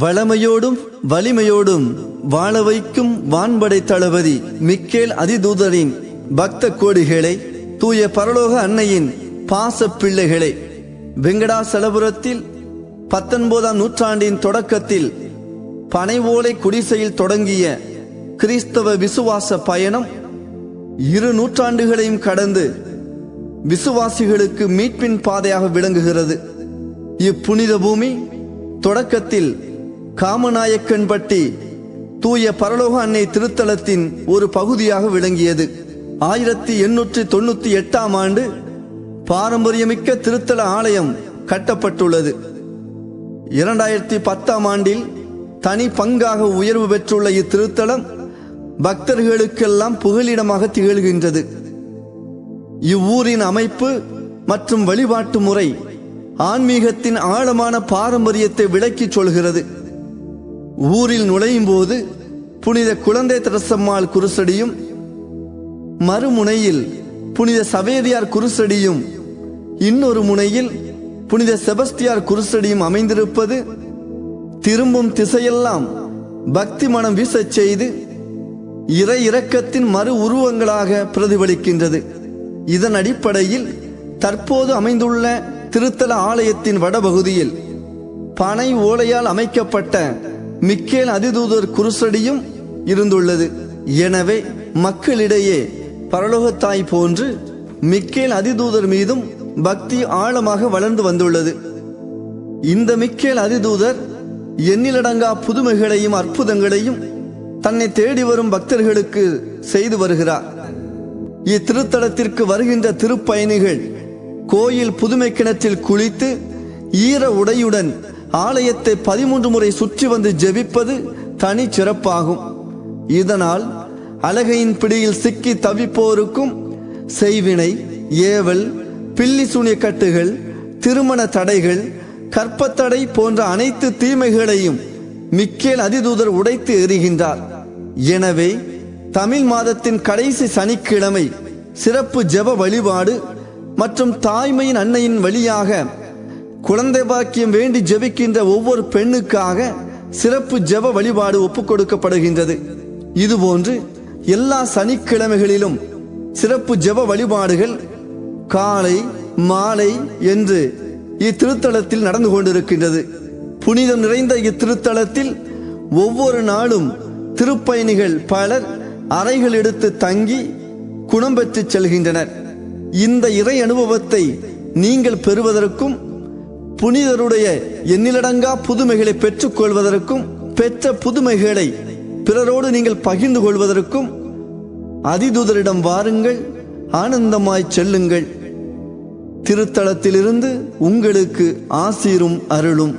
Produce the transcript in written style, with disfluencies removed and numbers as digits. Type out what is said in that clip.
வளமையோடும் வலிமையோடும் வாழ வைக்கும் வான்படை தளபதி மிக்கேல் அதிதூதரின் பக்த கோடிகளே, தூய பரலோக அன்னையின் பாச பிள்ளைகளே, வெங்கடாசலபுரத்தில் 19ஆம் நூற்றாண்டின் தொடக்கத்தில் பனைவோலை குடிசையில் தொடங்கிய கிறிஸ்தவ விசுவாச பயணம் 2 நூற்றாண்டுகளையும் கடந்து விசுவாசிகளுக்கு மீட்பின் பாதையாக விளங்குகிறது. இப்புனித பூமி தொடக்கத்தில் காமநாயக்கன்பட்டி தூய பரலோக அன்னை திருத்தலத்தின் ஒரு பகுதியாக விளங்கியது. 1898ஆம் ஆண்டு பாரம்பரியமிக்க திருத்தல ஆலயம் கட்டப்பட்டுள்ளது. 2010ஆம் ஆண்டில் தனி பங்காக உயர்வு பெற்றுள்ள இத்திருத்தலம் பக்தர்களுக்கெல்லாம் புகலிடமாக திகழ்கின்றது. இவ்வூரின் அமைப்பு மற்றும் வழிபாட்டு முறை ஆன்மீகத்தின் ஆழமான பாரம்பரியத்தை விளக்கிச் சொல்கிறது. ஊரில் நுழையும் போது புனித குழந்தை திரசம்மாள் குருசடியும், மறுமுனையில் புனித சவேரியார் குருசடியும், இன்னொரு முனையில் புனித செபஸ்தியார் குருசடியும் அமைந்திருப்பது திரும்பும் திசையெல்லாம் பக்தி மனம் வீசச் செய்து இறை இரக்கத்தின் மறு உருவங்களாக பிரதிபலிக்கின்றது. இதன் அடிப்படையில் தற்போது அமைந்துள்ள திருத்தல ஆலயத்தின் வடபகுதியில் பனை ஓலையால் அமைக்கப்பட்ட மிக்கேல் அதிதூதர் குருசடியும் இருந்துள்ளது. எனவே மக்களிடையே பரலோகத்தாய் போன்று மிக்கேல் அதிதூதர் மீதும் பக்தி ஆழமாக வளர்ந்து வந்துள்ளது. இந்த மிக்கேல் அதிதூதர் எண்ணிலடங்கா புதுமைகளையும் அற்புதங்களையும் தன்னை தேடி வரும் பக்தர்களுக்கு செய்து வருகிறார். இத்திருத்தலத்திற்கு வருகின்ற திருப்பயணிகள் கோயில் புதுமை கிணற்றில் குளித்து ஈர உடையுடன் ஆலயத்தை 13 முறை சுற்றி வந்து ஜெபிப்பது தனி சிறப்பாகும். இதனால் அலகையின் பிடியில் சிக்கி தவிப்போருக்கும் செய்வினை, ஏவல், பில்லி சூனிய கட்டுகள், திருமண தடைகள், கற்பத்தடை போன்ற அனைத்து தீமைகளையும் மிக்கேல் அதிதூதர் உடைத்து எறிகின்றார். எனவே தமிழ் மாதத்தின் கடைசி சனிக்கிழமை சிறப்பு ஜெப வழிபாடு மற்றும் தாய்மையின் அன்னையின் வழியாக குழந்தை பாக்கியம் வேண்டி ஜெபிக்கின்ற ஒவ்வொரு பெண்ணுக்காக சிறப்பு ஜெப வழிபாடு ஒப்புக் கொடுக்கப்படுகின்றது. இதுபோன்று எல்லா சனிக்கிழமைகளிலும் சிறப்பு ஜெப வழிபாடுகள் காலை மாலை என்று இத்திருத்தலத்தில் நடந்து கொண்டிருக்கின்றது. புனிதம் நிறைந்த இத்திருத்தலத்தில் ஒவ்வொரு நாளும் திருப்பயணிகள் பலர் அறைகள் எடுத்து தங்கி குணம் பெற்று செல்கின்றனர். இந்த இறை அனுபவத்தை நீங்கள் பெறுவதற்கும் புனிதருடைய எண்ணிலடங்கா புதுமைகளை பெற்றுக் கொள்வதற்கும் பெற்ற புதுமைகளை பிறரோடு நீங்கள் பகிர்ந்து கொள்வதற்கும் அதிதூதரிடம் வாருங்கள், ஆனந்தமாய் செல்லுங்கள். திருத்தலத்திலிருந்து உங்களுக்கு ஆசீரும் அருளும்.